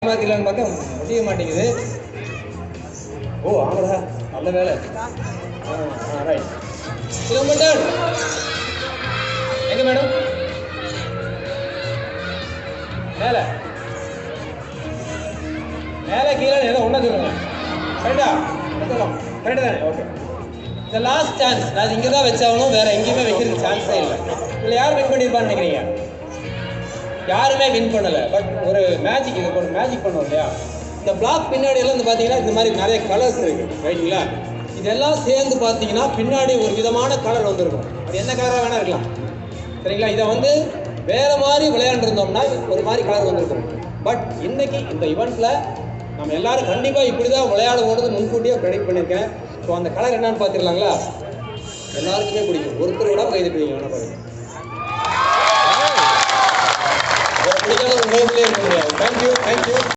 மாத்திரலான்னு பார்த்தா முடிய மாட்டேங்குது. ஓ ஆமாடா, நல்ல வேலை. ரைட். கிலோமீட்டர் எங்க மேடம்? மேலே மேலே கீழே ஏதோ ஒன்றா சொல்லுங்க. கரெக்டா? கரெக்டு தானே? ஓகே. இந்த லாஸ்ட் சான்ஸ் நான் இங்கே தான் வச்சாகணும், வேறு எங்கேயுமே வைக்கிறதுக்கு சான்ஸே இல்லை. இதில் யார் வின் பண்ணியிருப்பான்னு நினைக்கிறீங்க? யாருமே வின் பண்ணலை. பட் ஒரு மேஜிக், இது ஒரு மேஜிக் பண்ணோம் இல்லையா? இந்த பிளாக் பின்னாடி எல்லாம் வந்து பார்த்தீங்கன்னா இந்த மாதிரி நிறைய கலர்ஸ் இருக்குது, ரைட்டுங்களா? இதெல்லாம் சேர்ந்து பார்த்தீங்கன்னா பின்னாடி ஒரு விதமான கலர் வந்துருக்கும். அது என்ன கலராக வேணா இருக்கலாம், சரிங்களா? இதை வந்து வேறு மாதிரி விளையாண்டுருந்தோம்னா ஒரு மாதிரி கலர் வந்திருக்கும். பட் இன்னைக்கு இந்த ஈவெண்ட்டில் நம்ம எல்லாரும் கண்டிப்பாக இப்படி தான் விளையாடுவோடு முன்கூட்டியே ப்ரெடிக்ட் பண்ணியிருக்கேன். ஸோ அந்த கலர் என்னன்னு பார்த்துடலாங்களா? எல்லாருக்குமே பிடிக்கும். ஒருத்தர் விட கைது பிடிக்கும். வேணா பாருங்க, பிடிக்காத ஒரு நேரத்திலே இருக்க முடியாது. தேங்க்யூ.